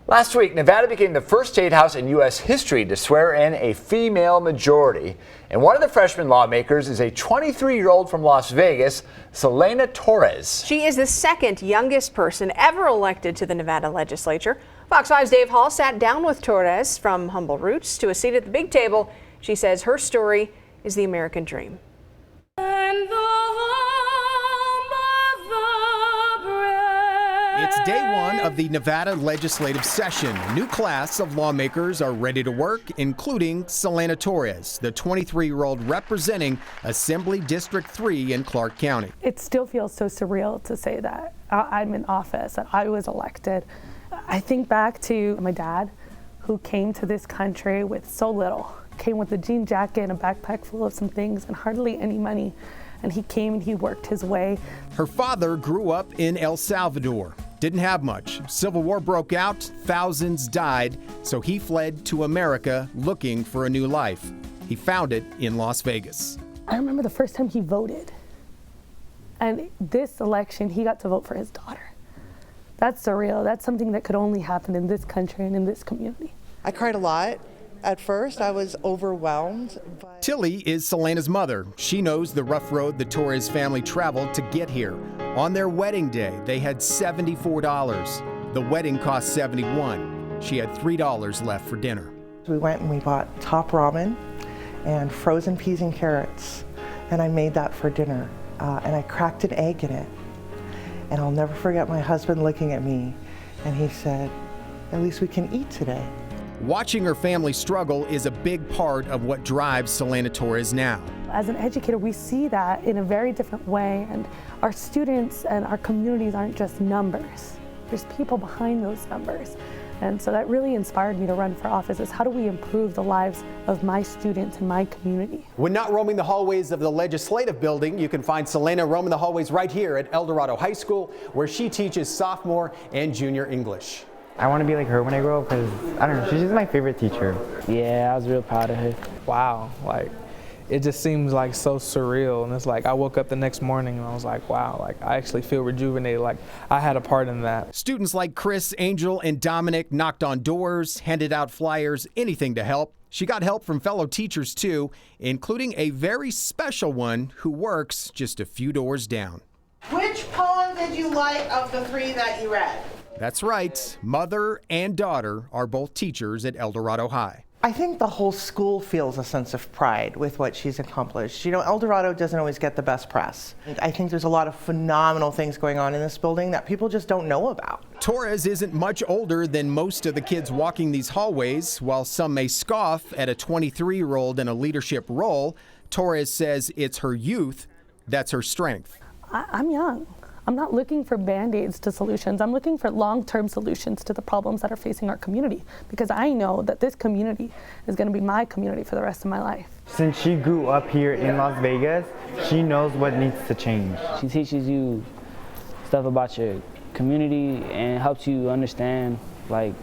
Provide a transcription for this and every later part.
Last week, Nevada became the first state house in U.S. history to swear in a female majority. And one of the freshman lawmakers is a 23-year-old from Las Vegas, Selena Torres. She is the second youngest person ever elected to the Nevada legislature. Fox 5's Dave Hall sat down with Torres from humble roots to a seat at the big table. She says her story is the American dream. It's day one of the Nevada legislative session. A new class of lawmakers are ready to work, including Selena Torres, the 23-year-old representing Assembly District 3 in Clark County. It still feels so surreal to say that I'm in office, that I was elected. I think back to my dad, who came to this country with so little, came with a jean jacket and a backpack full of some things and hardly any money. And he came and he worked his way. Her father grew up in El Salvador. Didn't have much. Civil War broke out, thousands died, so he fled to America looking for a new life. He found it in Las Vegas. I remember the first time he voted. And this election, he got to vote for his daughter. That's surreal. That's something that could only happen in this country and in this community. I cried a lot. At first, I was overwhelmed. Tilly is Selena's mother. She knows the rough road the Torres family traveled to get here. On their wedding day, they had $74. The wedding cost $71. She had $3 left for dinner. We went and we bought top ramen and frozen peas and carrots, and I made that for dinner. And I cracked an egg in it. And I'll never forget my husband looking at me, and he said, "At least we can eat today." Watching her family struggle is a big part of what drives Selena Torres now. As an educator, we see that in a very different way, and our students and our communities aren't just numbers. There's people behind those numbers. And so that really inspired me to run for office, is how do we improve the lives of my students and my community? When not roaming the hallways of the legislative building, you can find Selena roaming the hallways right here at El Dorado High School, where she teaches sophomore and junior English. I want to be like her when I grow up because, I don't know, she's just my favorite teacher. Yeah, I was real proud of her. Wow, like, it just seems like so surreal. And it's like, I woke up the next morning and I was like, wow, like, I actually feel rejuvenated, like I had a part in that. Students like Chris, Angel, and Dominic knocked on doors, handed out flyers, anything to help. She got help from fellow teachers too, including a very special one who works just a few doors down. Which poem did you like of the three that you read? That's right. Mother and daughter are both teachers at El Dorado High. I think the whole school feels a sense of pride with what she's accomplished. You know, El Dorado doesn't always get the best press. I think there's a lot of phenomenal things going on in this building that people just don't know about. Torres isn't much older than most of the kids walking these hallways. While some may scoff at a 23-year-old in a leadership role, Torres says it's her youth that's her strength. I'm young. I'm not looking for band-aids to solutions. I'm looking for long-term solutions to the problems that are facing our community, because I know that this community is going to be my community for the rest of my life. Since she grew up here in Las Vegas, she knows what needs to change. She teaches you stuff about your community and helps you understand, like,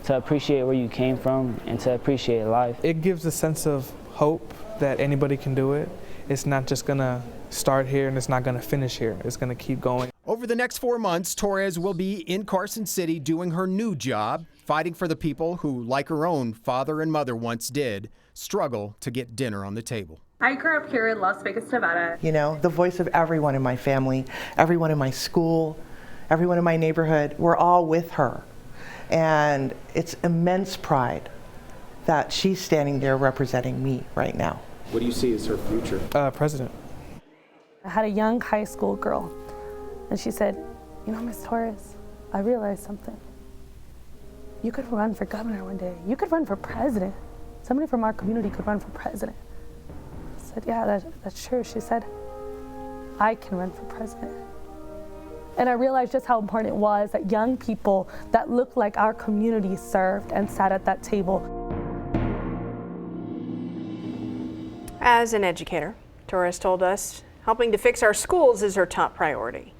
to appreciate where you came from and to appreciate life. It gives a sense of hope that anybody can do it. It's not just gonna start here and it's not gonna finish here. It's gonna keep going. Over the next 4 months, Torres will be in Carson City doing her new job, fighting for the people who, like her own father and mother once did, struggle to get dinner on the table. I grew up here in Las Vegas, Nevada. You know, the voice of everyone in my family, everyone in my school, everyone in my neighborhood, we're all with her. And it's immense pride that she's standing there representing me right now. What do you see as her future? President. I had a young high school girl, and she said, "You know, Miss Torres, I realized something. You could run for governor one day. You could run for president. Somebody from our community could run for president." I said, "Yeah, that's true." She said, "I can run for president." And I realized just how important it was that young people that looked like our community served and sat at that table. As an educator, Torres told us helping to fix our schools is her top priority.